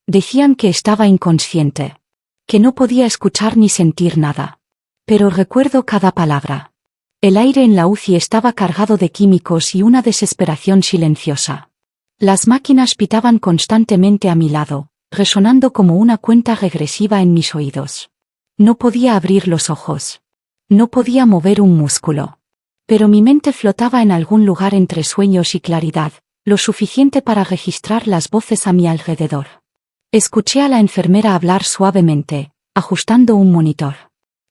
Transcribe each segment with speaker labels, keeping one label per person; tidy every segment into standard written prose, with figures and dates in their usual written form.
Speaker 1: Decían que estaba inconsciente, que no podía escuchar ni sentir nada. Pero recuerdo cada palabra. El aire en la UCI estaba cargado de químicos y una desesperación silenciosa. Las máquinas pitaban constantemente a mi lado, resonando como una cuenta regresiva en mis oídos. No podía abrir los ojos. No podía mover un músculo. Pero mi mente flotaba en algún lugar entre sueños y claridad, lo suficiente para registrar las voces a mi alrededor. Escuché a la enfermera hablar suavemente, ajustando un monitor.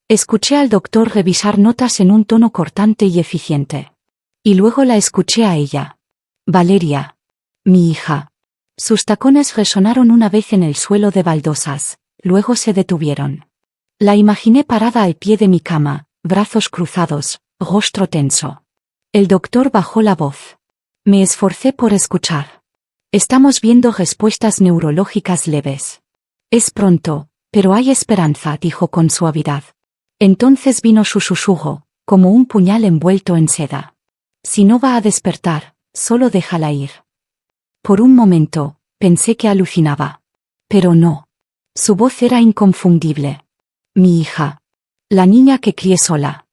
Speaker 1: Escuché al doctor revisar notas en un tono cortante y eficiente. Y luego la escuché a ella. Valeria. Mi hija. Sus tacones resonaron una vez en el suelo de baldosas, luego se detuvieron. La imaginé parada al pie de mi cama, brazos cruzados, rostro tenso. El doctor bajó la voz. Me esforcé por escuchar. Estamos viendo respuestas neurológicas leves. Es pronto, pero hay esperanza, dijo con suavidad. Entonces vino su susurro, como un puñal envuelto en seda. Si no va a despertar, solo déjala ir. Por un momento, pensé que alucinaba. Pero no. Su voz era inconfundible. Mi hija. La niña que crié sola.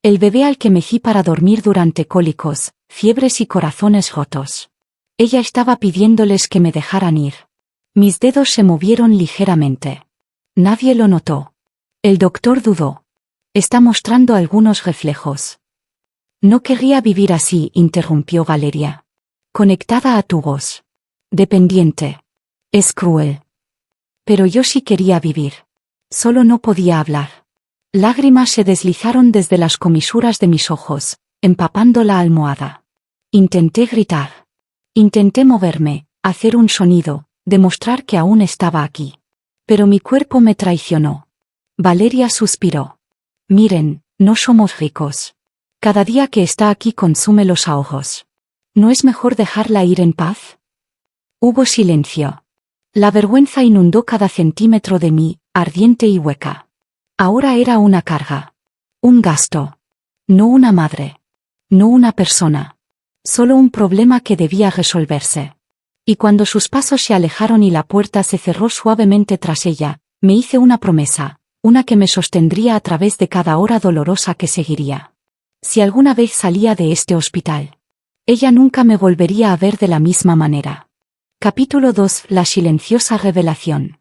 Speaker 1: El bebé al que mecí para dormir durante cólicos, fiebres y corazones rotos. Ella estaba pidiéndoles que me dejaran ir. Mis dedos se movieron ligeramente. Nadie lo notó. El doctor dudó. Está mostrando algunos reflejos. No querría vivir así, interrumpió Valeria. Conectada a tubos. Dependiente. Es cruel. Pero yo sí quería vivir. Solo no podía hablar. Lágrimas se deslizaron desde las comisuras de mis ojos, empapando la almohada. Intenté gritar. Intenté moverme, hacer un sonido, demostrar que aún estaba aquí. Pero mi cuerpo me traicionó. Valeria suspiró. Miren, no somos ricos. Cada día que está aquí consume los ahorros. ¿No es mejor dejarla ir en paz? Hubo silencio. La vergüenza inundó cada centímetro de mí, ardiente y hueca. Ahora era una carga. Un gasto. No una madre. No una persona. Solo un problema que debía resolverse. Y cuando sus pasos se alejaron y la puerta se cerró suavemente tras ella, me hice una promesa. Una que me sostendría a través de cada hora dolorosa que seguiría. Si alguna vez salía de este hospital, ella nunca me volvería a ver de la misma manera. Capítulo 2. La silenciosa revelación.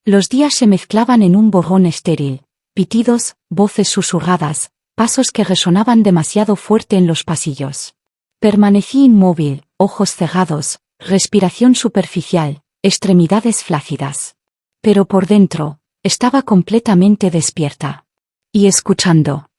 Speaker 1: Los días se mezclaban en un borrón estéril, pitidos, voces susurradas, pasos que resonaban demasiado fuerte en los pasillos. Permanecí inmóvil, ojos cerrados, respiración superficial, extremidades flácidas. Pero por dentro, estaba completamente despierta. Y escuchando.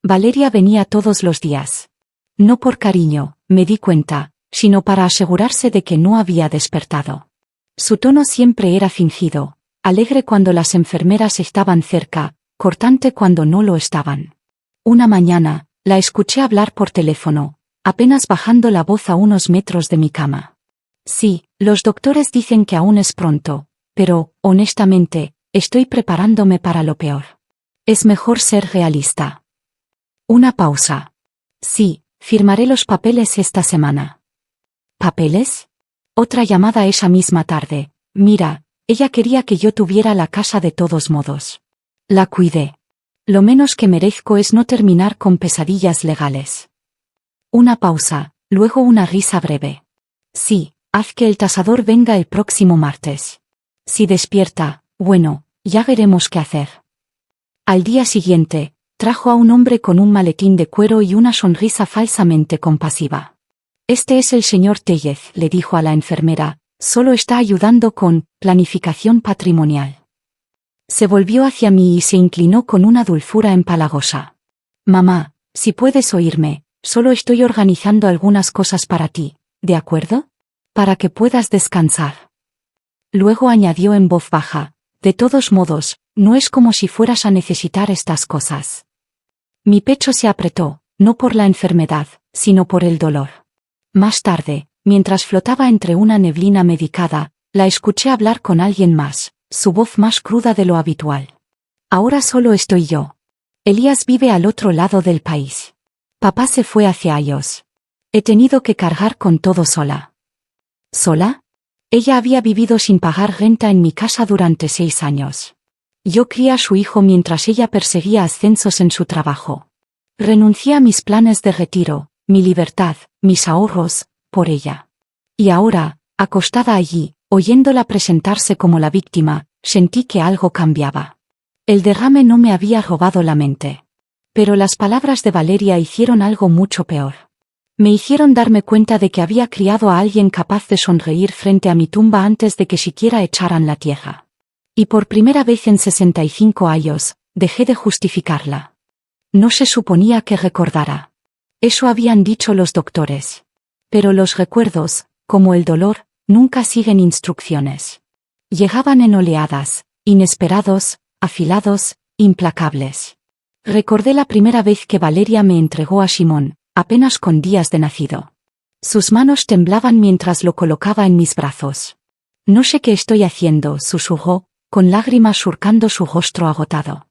Speaker 1: Valeria venía todos los días. No por cariño, me di cuenta, sino para asegurarse de que no había despertado. Su tono siempre era fingido, alegre cuando las enfermeras estaban cerca, cortante cuando no lo estaban. Una mañana, la escuché hablar por teléfono, apenas bajando la voz a unos metros de mi cama. Sí, los doctores dicen que aún es pronto, pero, honestamente, estoy preparándome para lo peor. Es mejor ser realista. Una pausa. Sí, firmaré los papeles esta semana. ¿Papeles? Otra llamada esa misma tarde. Mira, ella quería que yo tuviera la casa de todos modos. La cuidé. Lo menos que merezco es no terminar con pesadillas legales. Una pausa, luego una risa breve. Sí, haz que el tasador venga el próximo martes. Si despierta, bueno, ya veremos qué hacer. Al día siguiente, trajo a un hombre con un maletín de cuero y una sonrisa falsamente compasiva. Este es el señor Tellez, le dijo a la enfermera, solo está ayudando con planificación patrimonial. Se volvió hacia mí y se inclinó con una dulzura empalagosa. Mamá, si puedes oírme, solo estoy organizando algunas cosas para ti, ¿de acuerdo? Para que puedas descansar. Luego añadió en voz baja, de todos modos, no es como si fueras a necesitar estas cosas. Mi pecho se apretó, no por la enfermedad, sino por el dolor. Más tarde, mientras flotaba entre una neblina medicada, la escuché hablar con alguien más, su voz más cruda de lo habitual. Ahora solo estoy yo. Elías vive al otro lado del país. Papá se fue hace años. He tenido que cargar con todo sola. ¿Sola? Ella había vivido sin pagar renta en mi casa durante 6 años. Yo crié a su hijo mientras ella perseguía ascensos en su trabajo. Renuncié a mis planes de retiro, mi libertad, mis ahorros, por ella. Y ahora, acostada allí, oyéndola presentarse como la víctima, sentí que algo cambiaba. El derrame no me había robado la mente. Pero las palabras de Valeria hicieron algo mucho peor. Me hicieron darme cuenta de que había criado a alguien capaz de sonreír frente a mi tumba antes de que siquiera echaran la tierra. Y por primera vez en 65 años, dejé de justificarla. No se suponía que recordara. Eso habían dicho los doctores. Pero los recuerdos, como el dolor, nunca siguen instrucciones. Llegaban en oleadas, inesperados, afilados, implacables. Recordé la primera vez que Valeria me entregó a Simón, apenas con días de nacido. Sus manos temblaban mientras lo colocaba en mis brazos. No sé qué estoy haciendo, susurró, con lágrimas surcando su rostro agotado.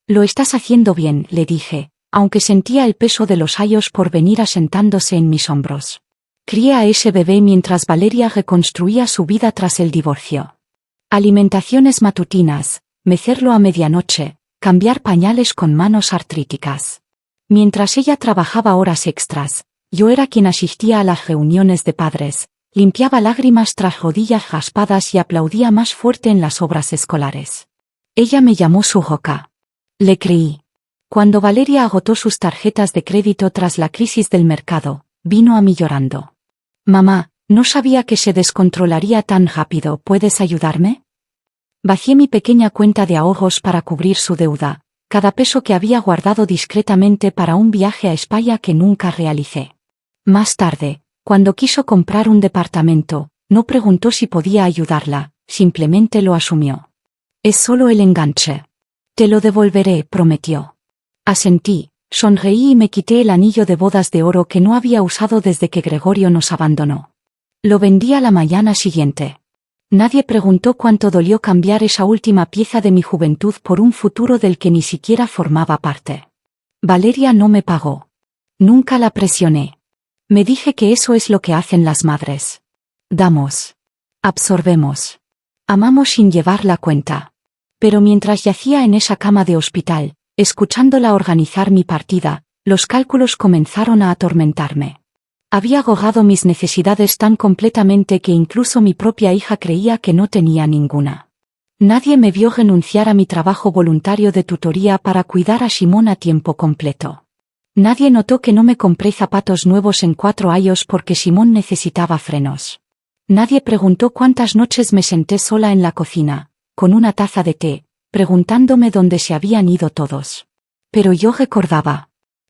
Speaker 1: Lo estás haciendo bien, le dije, aunque sentía el peso de los años por venir asentándose en mis hombros. Crié a ese bebé mientras Valeria reconstruía su vida tras el divorcio. Alimentaciones matutinas, mecerlo a medianoche, cambiar pañales con manos artríticas. Mientras ella trabajaba horas extras, yo era quien asistía a las reuniones de padres, limpiaba lágrimas tras rodillas raspadas y aplaudía más fuerte en las obras escolares. Ella me llamó su roca. Le creí. Cuando Valeria agotó sus tarjetas de crédito tras la crisis del mercado, vino a mí llorando. Mamá, no sabía que se descontrolaría tan rápido, ¿puedes ayudarme? Vacié mi pequeña cuenta de ahorros para cubrir su deuda, cada peso que había guardado discretamente para un viaje a España que nunca realicé. Más tarde, cuando quiso comprar un departamento, no preguntó si podía ayudarla, simplemente lo asumió. Es solo el enganche. Te lo devolveré, prometió. Asentí, sonreí y me quité el anillo de bodas de oro que no había usado desde que Gregorio nos abandonó. Lo vendí a la mañana siguiente. Nadie preguntó cuánto dolió cambiar esa última pieza de mi juventud por un futuro del que ni siquiera formaba parte. Valeria no me pagó. Nunca la presioné. Me dije que eso es lo que hacen las madres. Damos. Absorbemos. Amamos sin llevar la cuenta. Pero mientras yacía en esa cama de hospital, escuchándola organizar mi partida, los cálculos comenzaron a atormentarme. Había ahogado mis necesidades tan completamente que incluso mi propia hija creía que no tenía ninguna. Nadie me vio renunciar a mi trabajo voluntario de tutoría para cuidar a Simón a tiempo completo. Nadie notó que no me compré zapatos nuevos en 4 años porque Simón necesitaba frenos. Nadie preguntó cuántas noches me senté sola en la cocina, con una taza de té, preguntándome dónde se habían ido todos. Pero yo recordaba.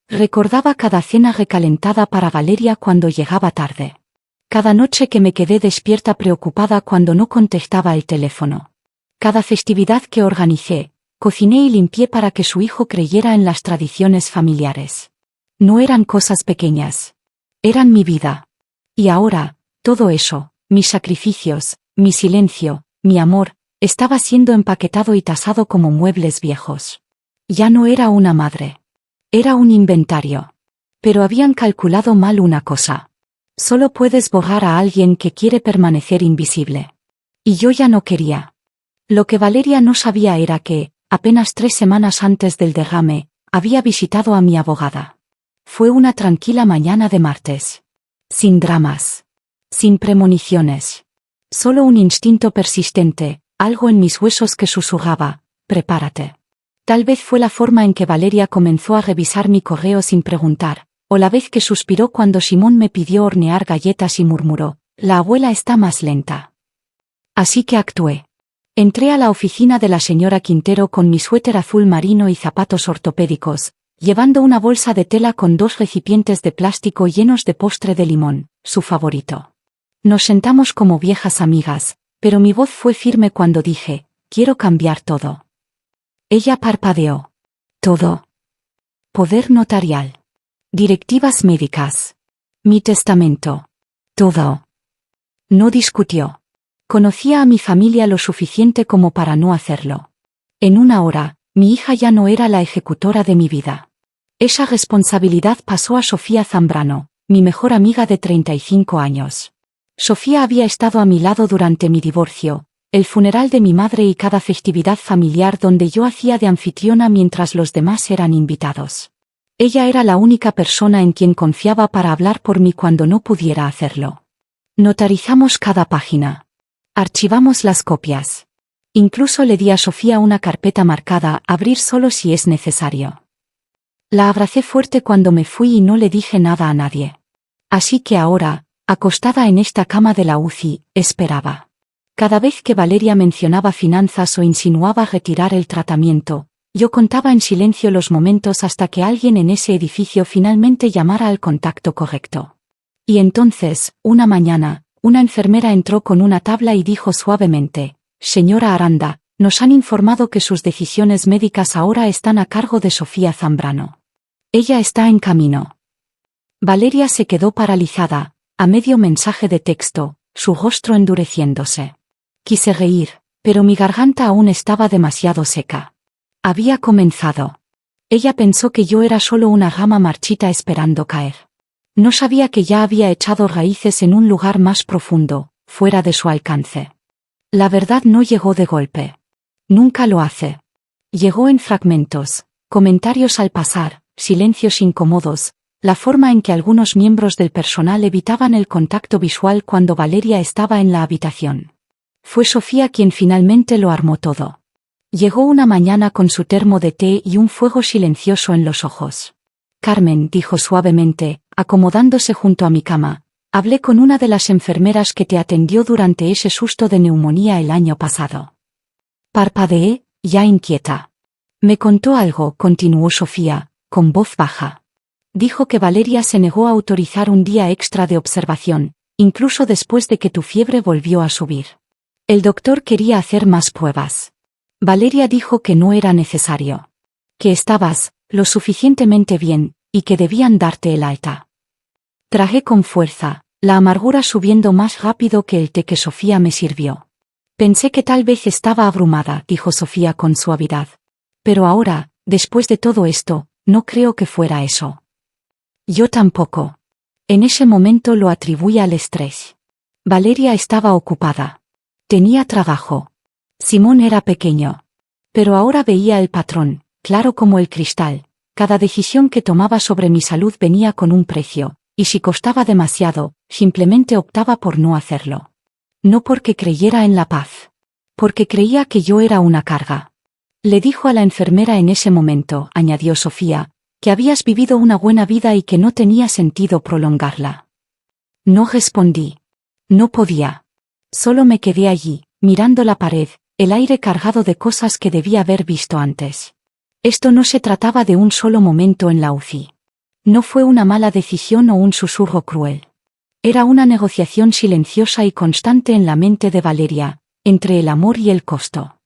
Speaker 1: Recordaba cada cena recalentada para Valeria cuando llegaba tarde. Cada noche que me quedé despierta preocupada cuando no contestaba el teléfono. Cada festividad que organicé, cociné y limpié para que su hijo creyera en las tradiciones familiares. No eran cosas pequeñas. Eran mi vida. Y ahora, todo eso, mis sacrificios, mi silencio, mi amor, estaba siendo empaquetado y tasado como muebles viejos. Ya no era una madre. Era un inventario. Pero habían calculado mal una cosa. Solo puedes borrar a alguien que quiere permanecer invisible. Y yo ya no quería. Lo que Valeria no sabía era que, apenas 3 semanas antes del derrame, había visitado a mi abogada. Fue una tranquila mañana de martes. Sin dramas. Sin premoniciones. Solo un instinto persistente, algo en mis huesos que susurraba, prepárate. Tal vez fue la forma en que Valeria comenzó a revisar mi correo sin preguntar, o la vez que suspiró cuando Simón me pidió hornear galletas y murmuró, la abuela está más lenta. Así que actué. Entré a la oficina de la señora Quintero con mi suéter azul marino y zapatos ortopédicos, llevando una bolsa de tela con 2 recipientes de plástico llenos de postre de limón, su favorito. Nos sentamos como viejas amigas, pero mi voz fue firme cuando dije, quiero cambiar todo. Ella parpadeó. Todo. Poder notarial. Directivas médicas. Mi testamento. Todo. No discutió. Conocía a mi familia lo suficiente como para no hacerlo. En una hora, mi hija ya no era la ejecutora de mi vida. Esa responsabilidad pasó a Sofía Zambrano, mi mejor amiga de 35 años. Sofía había estado a mi lado durante mi divorcio, el funeral de mi madre y cada festividad familiar donde yo hacía de anfitriona mientras los demás eran invitados. Ella era la única persona en quien confiaba para hablar por mí cuando no pudiera hacerlo. Notarizamos cada página. Archivamos las copias. Incluso le di a Sofía una carpeta marcada, abrir solo si es necesario. La abracé fuerte cuando me fui y no le dije nada a nadie. Así que ahora, acostada en esta cama de la UCI, esperaba. Cada vez que Valeria mencionaba finanzas o insinuaba retirar el tratamiento, yo contaba en silencio los momentos hasta que alguien en ese edificio finalmente llamara al contacto correcto. Y entonces, una mañana, una enfermera entró con una tabla y dijo suavemente: «Señora Aranda, nos han informado que sus decisiones médicas ahora están a cargo de Sofía Zambrano. Ella está en camino». Valeria se quedó paralizada, a medio mensaje de texto, su rostro endureciéndose. Quise reír, pero mi garganta aún estaba demasiado seca. Había comenzado. Ella pensó que yo era solo una rama marchita esperando caer. No sabía que ya había echado raíces en un lugar más profundo, fuera de su alcance. La verdad no llegó de golpe. Nunca lo hace. Llegó en fragmentos, comentarios al pasar, silencios incómodos, la forma en que algunos miembros del personal evitaban el contacto visual cuando Valeria estaba en la habitación. Fue Sofía quien finalmente lo armó todo. Llegó una mañana con su termo de té y un fuego silencioso en los ojos. «Carmen», dijo suavemente, acomodándose junto a mi cama, «hablé con una de las enfermeras que te atendió durante ese susto de neumonía el año pasado». Parpadeé, ya inquieta. «Me contó algo», continuó Sofía, con voz baja. «Dijo que Valeria se negó a autorizar un día extra de observación, incluso después de que tu fiebre volvió a subir. El doctor quería hacer más pruebas. Valeria dijo que no era necesario. Que estabas lo suficientemente bien, y que debían darte el alta». Tragué con fuerza, la amargura subiendo más rápido que el té que Sofía me sirvió. «Pensé que tal vez estaba abrumada», dijo Sofía con suavidad. «Pero ahora, después de todo esto, no creo que fuera eso». Yo tampoco. En ese momento lo atribuí al estrés. Valeria estaba ocupada. Tenía trabajo. Simón era pequeño. Pero ahora veía el patrón, claro como el cristal. Cada decisión que tomaba sobre mi salud venía con un precio, y si costaba demasiado, simplemente optaba por no hacerlo. No porque creyera en la paz. Porque creía que yo era una carga. Le dijo a la enfermera en ese momento, añadió Sofía, que habías vivido una buena vida y que no tenía sentido prolongarla. No respondí. No podía. Solo me quedé allí, mirando la pared, el aire cargado de cosas que debía haber visto antes. Esto no se trataba de un solo momento en la UCI. No fue una mala decisión o un susurro cruel. Era una negociación silenciosa y constante en la mente de Valeria, entre el amor y el costo.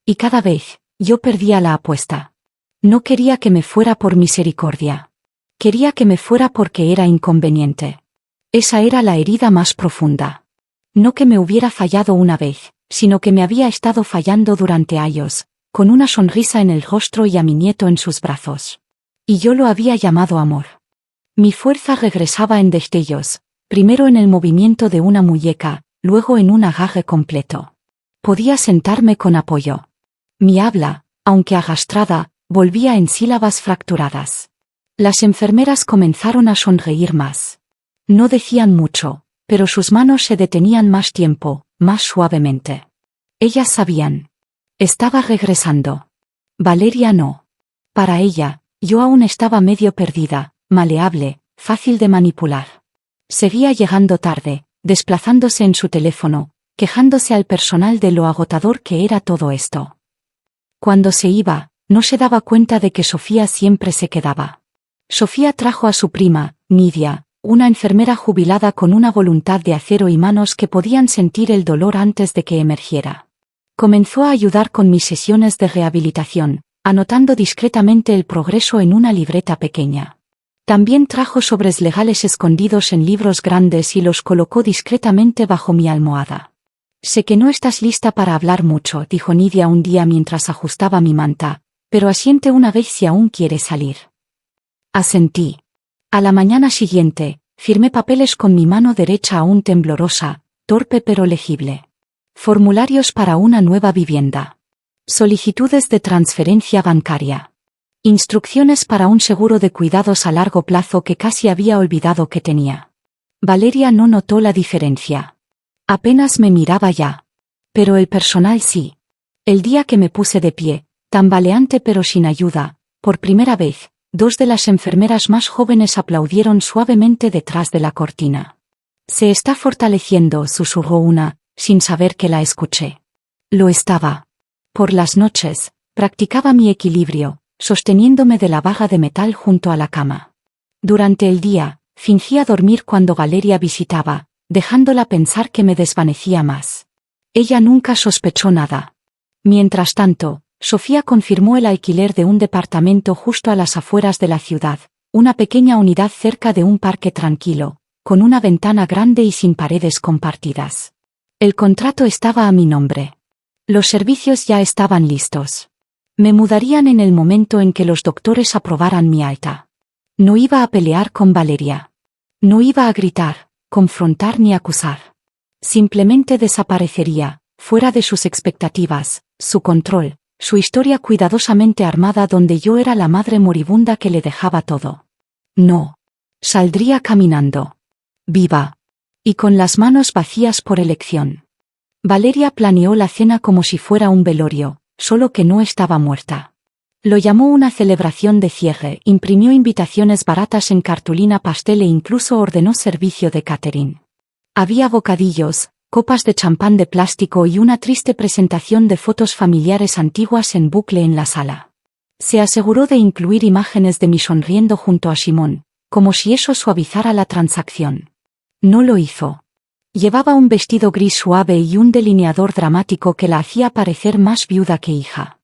Speaker 1: Y cada vez, yo perdía la apuesta. No quería que me fuera por misericordia. Quería que me fuera porque era inconveniente. Esa era la herida más profunda. No que me hubiera fallado una vez, sino que me había estado fallando durante años, con una sonrisa en el rostro y a mi nieto en sus brazos. Y yo lo había llamado amor. Mi fuerza regresaba en destellos, primero en el movimiento de una muñeca, luego en un agarre completo. Podía sentarme con apoyo. Mi habla, aunque arrastrada, volvía en sílabas fracturadas. Las enfermeras comenzaron a sonreír más. No decían mucho, pero sus manos se detenían más tiempo, más suavemente. Ellas sabían. Estaba regresando. Valeria no. Para ella, yo aún estaba medio perdida, maleable, fácil de manipular. Seguía llegando tarde, desplazándose en su teléfono, quejándose al personal de lo agotador que era todo esto. Cuando se iba, no se daba cuenta de que Sofía siempre se quedaba. Sofía trajo a su prima, Nidia, una enfermera jubilada con una voluntad de acero y manos que podían sentir el dolor antes de que emergiera. Comenzó a ayudar con mis sesiones de rehabilitación, anotando discretamente el progreso en una libreta pequeña. También trajo sobres legales escondidos en libros grandes y los colocó discretamente bajo mi almohada. «Sé que no estás lista para hablar mucho», dijo Nidia un día mientras ajustaba mi manta, «pero asiente una vez si aún quieres salir». Asentí. A la mañana siguiente, firmé papeles con mi mano derecha aún temblorosa, torpe pero legible. Formularios para una nueva vivienda. Solicitudes de transferencia bancaria. Instrucciones para un seguro de cuidados a largo plazo que casi había olvidado que tenía. Valeria no notó la diferencia. Apenas me miraba ya. Pero el personal sí. El día que me puse de pie, tambaleante pero sin ayuda, por primera vez, dos de las enfermeras más jóvenes aplaudieron suavemente detrás de la cortina. Se está fortaleciendo, susurró una, sin saber que la escuché. Lo estaba. Por las noches, practicaba mi equilibrio, sosteniéndome de la vaga de metal junto a la cama. Durante el día, fingía dormir cuando Valeria visitaba, dejándola pensar que me desvanecía más. Ella nunca sospechó nada. Mientras tanto, Sofía confirmó el alquiler de un departamento justo a las afueras de la ciudad, una pequeña unidad cerca de un parque tranquilo, con una ventana grande y sin paredes compartidas. El contrato estaba a mi nombre. Los servicios ya estaban listos. Me mudarían en el momento en que los doctores aprobaran mi alta. No iba a pelear con Valeria. No iba a gritar, confrontar ni acusar. Simplemente desaparecería, fuera de sus expectativas, su control, su historia cuidadosamente armada donde yo era la madre moribunda que le dejaba todo. No. Saldría caminando. Viva. Y con las manos vacías por elección. Valeria planeó la cena como si fuera un velorio, solo que no estaba muerta. Lo llamó una celebración de cierre, imprimió invitaciones baratas en cartulina pastel e incluso ordenó servicio de catering. Había bocadillos, copas de champán de plástico y una triste presentación de fotos familiares antiguas en bucle en la sala. Se aseguró de incluir imágenes de mí sonriendo junto a Simón, como si eso suavizara la transacción. No lo hizo. Llevaba un vestido gris suave y un delineador dramático que la hacía parecer más viuda que hija.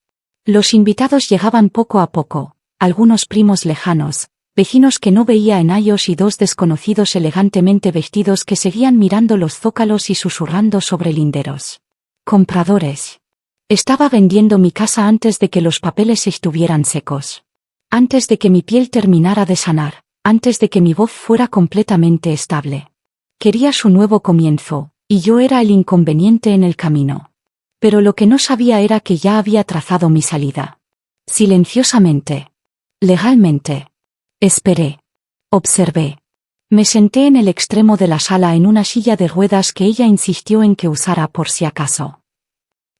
Speaker 1: Los invitados llegaban poco a poco, algunos primos lejanos, vecinos que no veía en años y dos desconocidos elegantemente vestidos que seguían mirando los zócalos y susurrando sobre linderos. Compradores. Estaba vendiendo mi casa antes de que los papeles estuvieran secos. Antes de que mi piel terminara de sanar, antes de que mi voz fuera completamente estable. Quería su nuevo comienzo, y yo era el inconveniente en el camino. Pero lo que no sabía era que ya había trazado mi salida. Silenciosamente. Legalmente. Esperé. Observé. Me senté en el extremo de la sala en una silla de ruedas que ella insistió en que usara por si acaso.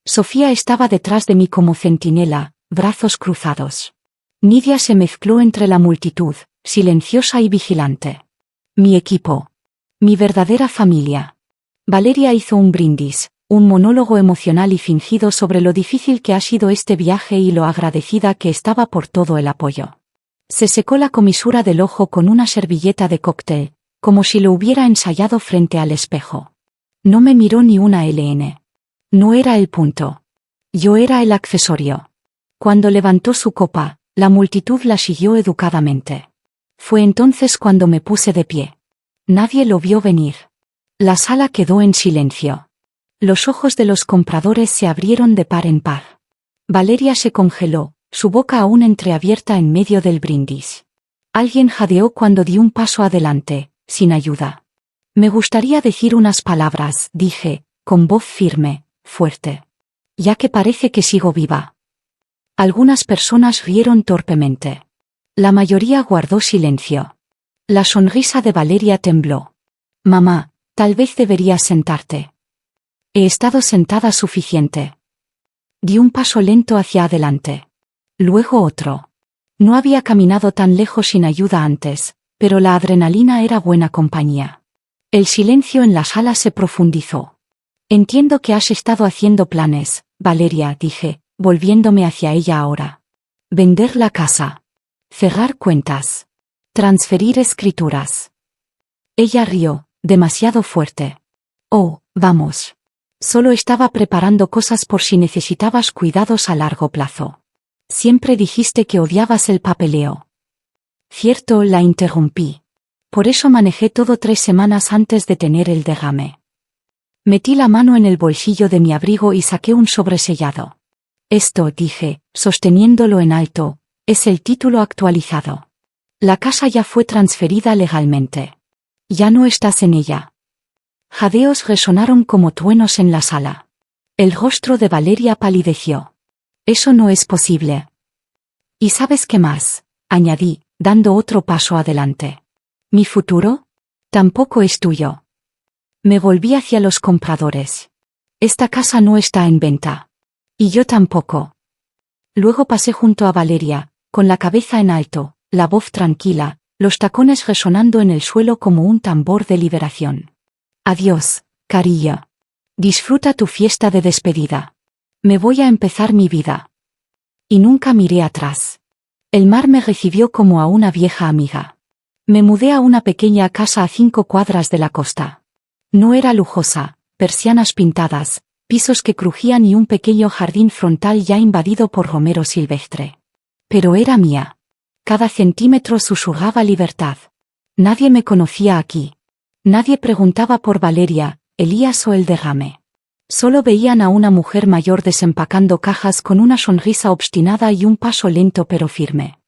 Speaker 1: Sofía estaba detrás de mí como centinela, brazos cruzados. Nidia se mezcló entre la multitud, silenciosa y vigilante. Mi equipo. Mi verdadera familia. Valeria hizo un brindis, un monólogo emocional y fingido sobre lo difícil que ha sido este viaje y lo agradecida que estaba por todo el apoyo. Se secó la comisura del ojo con una servilleta de cóctel, como si lo hubiera ensayado frente al espejo. No me miró ni una LN. No era el punto. Yo era el accesorio. Cuando levantó su copa, la multitud la siguió educadamente. Fue entonces cuando me puse de pie. Nadie lo vio venir. La sala quedó en silencio. Los ojos de los compradores se abrieron de par en par. Valeria se congeló, su boca aún entreabierta en medio del brindis. Alguien jadeó cuando di un paso adelante, sin ayuda. Me gustaría decir unas palabras, dije, con voz firme, fuerte. Ya que parece que sigo viva. Algunas personas rieron torpemente. La mayoría guardó silencio. La sonrisa de Valeria tembló. Mamá, tal vez deberías sentarte. He estado sentada suficiente. Di un paso lento hacia adelante. Luego otro. No había caminado tan lejos sin ayuda antes, pero la adrenalina era buena compañía. El silencio en la sala se profundizó. Entiendo que has estado haciendo planes, Valeria, dije, volviéndome hacia ella ahora. Vender la casa. Cerrar cuentas. Transferir escrituras. Ella rió, demasiado fuerte. Oh, vamos. Solo estaba preparando cosas por si necesitabas cuidados a largo plazo. Siempre dijiste que odiabas el papeleo. Cierto, la interrumpí. Por eso manejé todo 3 semanas antes de tener el derrame. Metí la mano en el bolsillo de mi abrigo y saqué un sobresellado. Esto, dije, sosteniéndolo en alto, es el título actualizado. La casa ya fue transferida legalmente. Ya no estás en ella. Jadeos resonaron como truenos en la sala. El rostro de Valeria palideció. Eso no es posible. ¿Y sabes qué más? Añadí, dando otro paso adelante. ¿Mi futuro? Tampoco es tuyo. Me volví hacia los compradores. Esta casa no está en venta. Y yo tampoco. Luego pasé junto a Valeria, con la cabeza en alto, la voz tranquila, los tacones resonando en el suelo como un tambor de liberación. Adiós, cariño. Disfruta tu fiesta de despedida. Me voy a empezar mi vida. Y nunca miré atrás. El mar me recibió como a una vieja amiga. Me mudé a una pequeña casa a 5 cuadras de la costa. No era lujosa, persianas pintadas, pisos que crujían y un pequeño jardín frontal ya invadido por romero silvestre. Pero era mía. Cada centímetro susurraba libertad. Nadie me conocía aquí. Nadie preguntaba por Valeria, Elías o el derrame. Solo veían a una mujer mayor desempacando cajas con una sonrisa obstinada y un paso lento pero firme.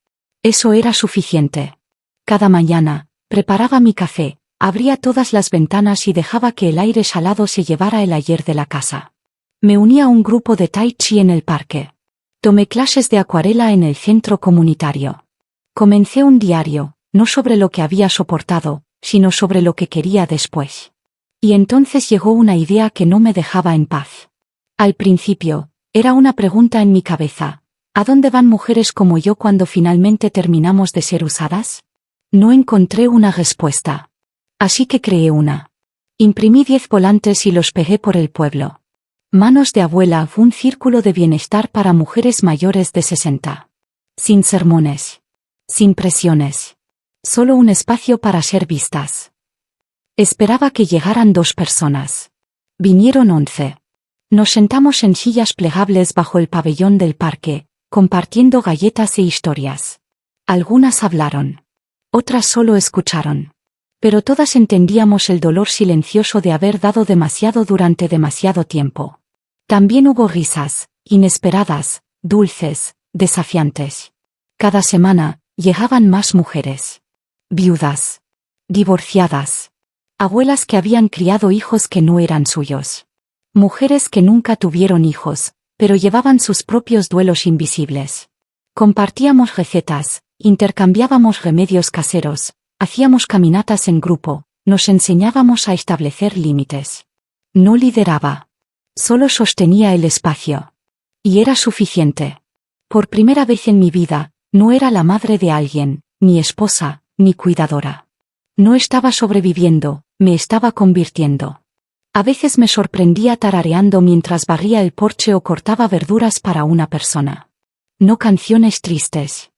Speaker 1: Eso era suficiente. Cada mañana, preparaba mi café, abría todas las ventanas y dejaba que el aire salado se llevara el ayer de la casa. Me uní a un grupo de tai chi en el parque. Tomé clases de acuarela en el centro comunitario. Comencé un diario, no sobre lo que había soportado, sino sobre lo que quería después. Y entonces llegó una idea que no me dejaba en paz. Al principio, era una pregunta en mi cabeza: ¿a dónde van mujeres como yo cuando finalmente terminamos de ser usadas? No encontré una respuesta. Así que creé una. Imprimí 10 volantes y los pegué por el pueblo. Manos de abuela, un círculo de bienestar para mujeres mayores de 60. Sin sermones. Sin presiones. Solo un espacio para ser vistas. Esperaba que llegaran 2 personas. Vinieron 11. Nos sentamos en sillas plegables bajo el pabellón del parque, compartiendo galletas e historias. Algunas hablaron. Otras solo escucharon. Pero todas entendíamos el dolor silencioso de haber dado demasiado durante demasiado tiempo. También hubo risas, inesperadas, dulces, desafiantes. Cada semana, llegaban más mujeres. Viudas. Divorciadas. Abuelas que habían criado hijos que no eran suyos. Mujeres que nunca tuvieron hijos, pero llevaban sus propios duelos invisibles. Compartíamos recetas, intercambiábamos remedios caseros, hacíamos caminatas en grupo, nos enseñábamos a establecer límites. No lideraba. Solo sostenía el espacio. Y era suficiente. Por primera vez en mi vida, no era la madre de alguien, ni esposa, ni cuidadora. No estaba sobreviviendo, me estaba convirtiendo. A veces me sorprendía tarareando mientras barría el porche o cortaba verduras para una persona. No canciones tristes.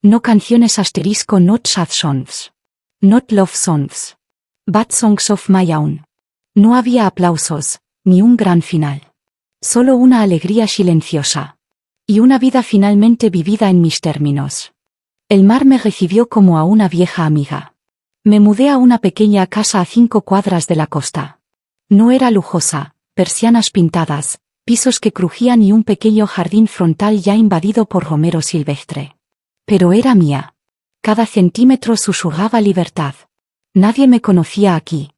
Speaker 1: No canciones asterisco not sad songs. Not love songs. Bad songs of my own. No había aplausos, ni un gran final. Solo una alegría silenciosa. Y una vida finalmente vivida en mis términos. El mar me recibió como a una vieja amiga. Me mudé a una pequeña casa a 5 cuadras de la costa. No era lujosa, persianas pintadas, pisos que crujían y un pequeño jardín frontal ya invadido por romero silvestre. Pero era mía. Cada centímetro susurraba libertad. Nadie me conocía aquí.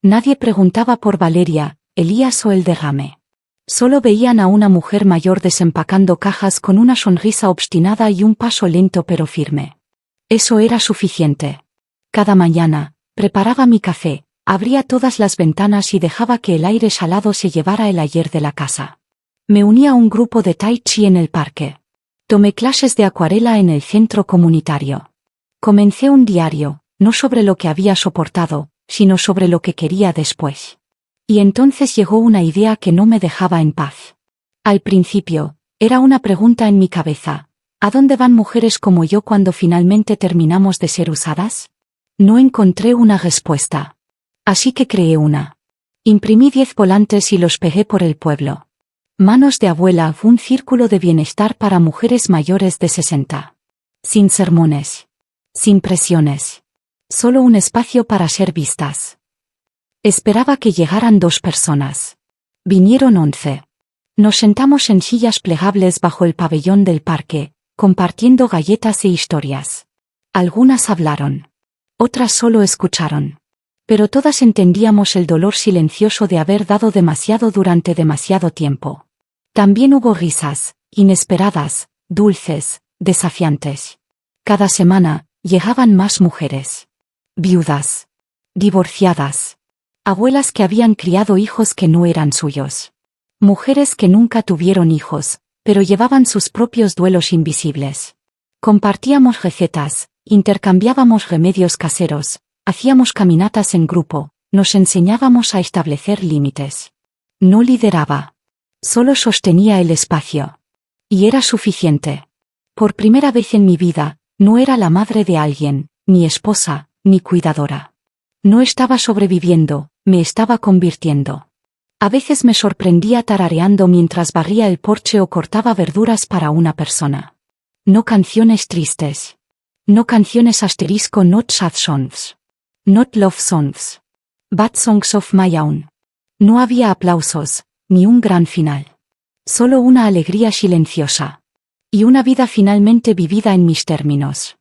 Speaker 1: Nadie preguntaba por Valeria, Elías o el derrame. Solo veían a una mujer mayor desempacando cajas con una sonrisa obstinada y un paso lento pero firme. Eso era suficiente. Cada mañana, preparaba mi café, abría todas las ventanas y dejaba que el aire salado se llevara el ayer de la casa. Me uní a un grupo de tai chi en el parque. Tomé clases de acuarela en el centro comunitario. Comencé un diario, no sobre lo que había soportado, sino sobre lo que quería después. Y entonces llegó una idea que no me dejaba en paz. Al principio, era una pregunta en mi cabeza: ¿a dónde van mujeres como yo cuando finalmente terminamos de ser usadas? No encontré una respuesta. Así que creé una. Imprimí 10 volantes y los pegué por el pueblo. Manos de abuela, un círculo de bienestar para mujeres mayores de 60. Sin sermones. Sin presiones. Solo un espacio para ser vistas. Esperaba que llegaran 2 personas. Vinieron 11. Nos sentamos en sillas plegables bajo el pabellón del parque, compartiendo galletas e historias. Algunas hablaron. Otras solo escucharon. Pero todas entendíamos el dolor silencioso de haber dado demasiado durante demasiado tiempo. También hubo risas, inesperadas, dulces, desafiantes. Cada semana, llegaban más mujeres. Viudas. Divorciadas. Abuelas que habían criado hijos que no eran suyos. Mujeres que nunca tuvieron hijos, pero llevaban sus propios duelos invisibles. Compartíamos recetas, intercambiábamos remedios caseros, hacíamos caminatas en grupo, nos enseñábamos a establecer límites. No lideraba. Solo sostenía el espacio. Y era suficiente. Por primera vez en mi vida, no era la madre de alguien, ni esposa, ni cuidadora. No estaba sobreviviendo, me estaba convirtiendo. A veces me sorprendía tarareando mientras barría el porche o cortaba verduras para una persona. No canciones tristes. No canciones * not sad songs. Not love songs. But songs of my own. No había aplausos, ni un gran final. Solo una alegría silenciosa. Y una vida finalmente vivida en mis términos.